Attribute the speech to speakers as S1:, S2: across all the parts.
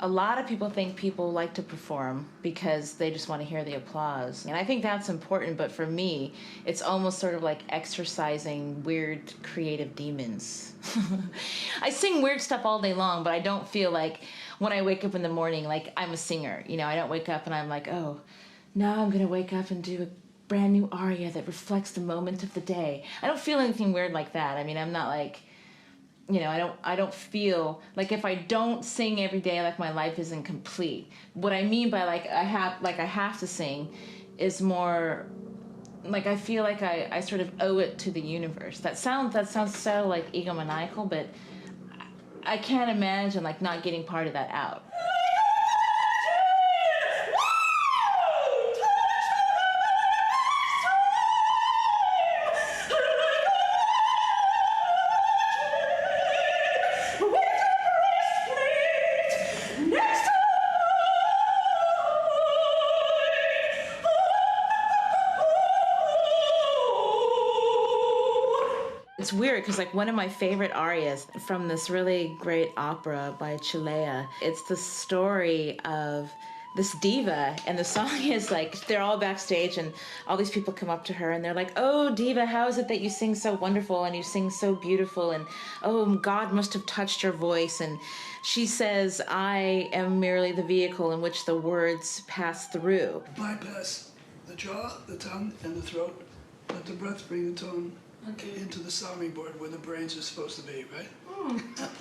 S1: A lot of people think people like to perform because they just want to hear the applause. And I think that's important, but for me, it's almost sort of like exercising weird creative demons. I sing weird stuff all day long, but I don't feel like when I wake up in the morning, like I'm a singer. You know, I don't wake up and I'm like, oh, now I'm going to wake up and do a brand new aria that reflects the moment of the day. I don't feel anything weird like that. I mean, I'm not like, you know, I don't feel like if I don't sing every day, like my life isn't complete. What I mean by like I have to sing is more like I feel like I sort of owe it to the universe. That sounds so like egomaniacal, but I can't imagine like not getting part of that out. It's weird because like one of my favorite arias from this really great opera by Shelly, it's the story of this diva, and the song is like they're all backstage and all these people come up to her and they're like, oh diva, how is it that you sing so wonderful and you sing so beautiful, and oh, God must have touched your voice. And she says, I am merely the vehicle in which the words pass through.
S2: Bypass the jaw, the tongue, and the throat. Let the breath bring the tone into the sounding board where the brains are supposed to be, right?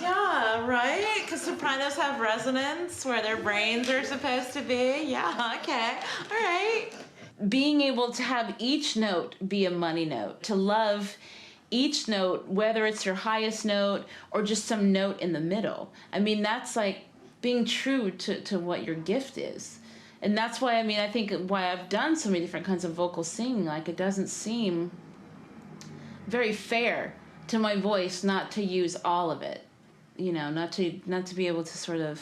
S1: Yeah, right? Because sopranos have resonance where their brains are supposed to be. Yeah, okay, all right. Being able to have each note be a money note, to love each note, whether it's your highest note or just some note in the middle. I mean, that's like being true to what your gift is. And that's why, I mean, I think why I've done so many different kinds of vocal singing, like it doesn't seem very fair to my voice not to use all of it, you know, not to be able to sort of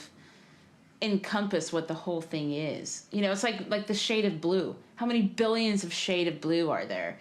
S1: encompass what the whole thing is. You know, it's like the shade of blue. How many billions of shade of blue are there?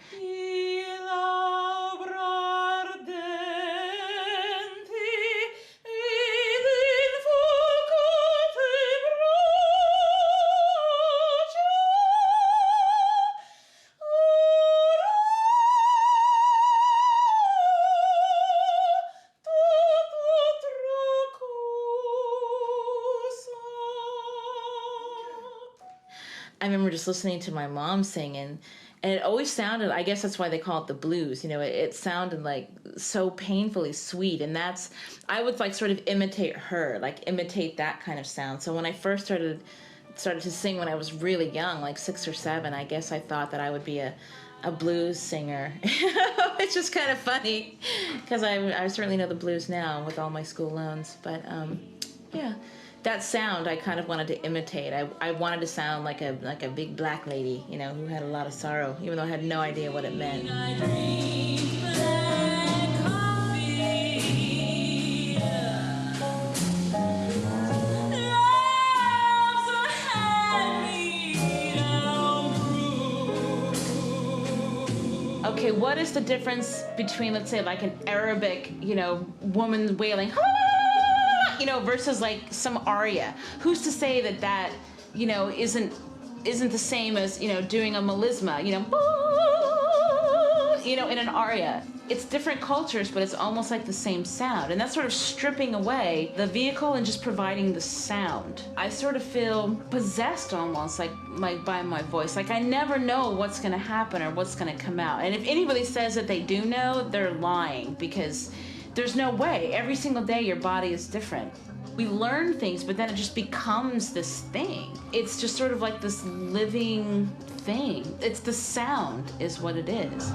S1: I remember just listening to my mom singing, and it always sounded, I guess that's why they call it the blues, you know, it sounded like so painfully sweet, and I would like sort of imitate her, like imitate that kind of sound. So when I first started to sing when I was really young, like 6 or 7, I guess I thought that I would be a blues singer. It's just kind of funny, because I certainly know the blues now with all my school loans, but yeah. That sound I kind of wanted to imitate. I wanted to sound like a big black lady, you know, who had a lot of sorrow, even though I had no idea what it meant. Okay, what is the difference between, let's say, like an Arabic, you know, woman wailing, you know, versus like some aria? Who's to say that you know, isn't the same as, you know, doing a melisma, you know, in an aria? It's different cultures, but it's almost like the same sound. And that's sort of stripping away the vehicle and just providing the sound. I sort of feel possessed almost, like by my voice. Like I never know what's gonna happen or what's gonna come out. And if anybody says that they do know, they're lying, because there's no way. Every single day your body is different. We learn things, but then it just becomes this thing. It's just sort of like this living thing. It's the sound is what it is.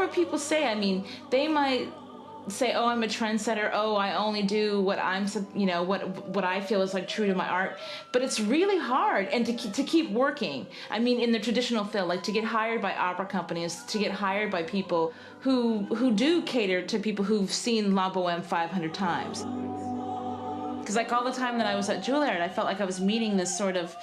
S1: whatever people say, I mean, they might say, oh, I'm a trendsetter, oh, I only do what I'm, you know, what I feel is like true to my art, but it's really hard, and to keep working. I mean, in the traditional field, like to get hired by opera companies, to get hired by people who do cater to people who've seen La Boheme 500 times. Because like all the time that I was at Juilliard, I felt like I was meeting this sort of,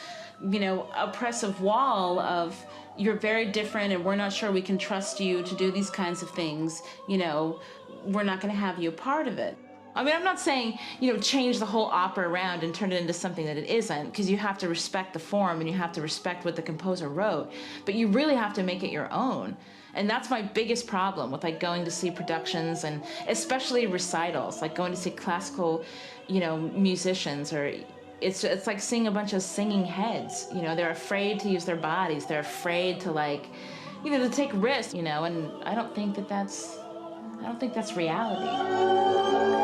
S1: you know, oppressive wall of, you're very different and we're not sure we can trust you to do these kinds of things, you know, we're not going to have you a part of it. I mean, I'm not saying, you know, change the whole opera around and turn it into something that it isn't, because you have to respect the form and you have to respect what the composer wrote, but you really have to make it your own. And that's my biggest problem with like going to see productions, and especially recitals, like going to see classical, you know, musicians, or it's like seeing a bunch of singing heads. You know, they're afraid to use their bodies. They're afraid to, like, you know, to take risks, you know, and I don't think that's reality.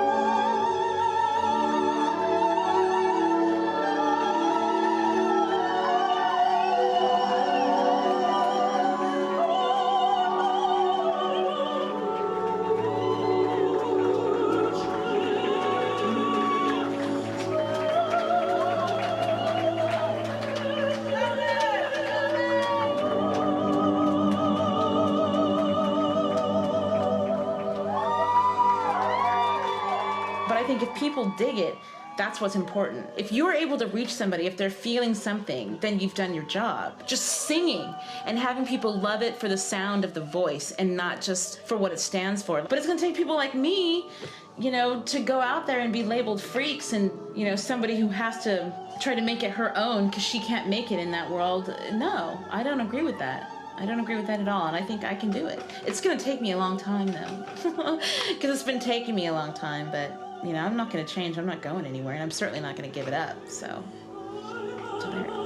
S1: But I think if people dig it, that's what's important. If you're able to reach somebody, if they're feeling something, then you've done your job. Just singing and having people love it for the sound of the voice and not just for what it stands for. But it's gonna take people like me, you know, to go out there and be labeled freaks and, you know, somebody who has to try to make it her own because she can't make it in that world. No, I don't agree with that. I don't agree with that at all, and I think I can do it. It's gonna take me a long time, though, because it's been taking me a long time, but, you know, I'm not gonna change, I'm not going anywhere, and I'm certainly not gonna give it up, so there.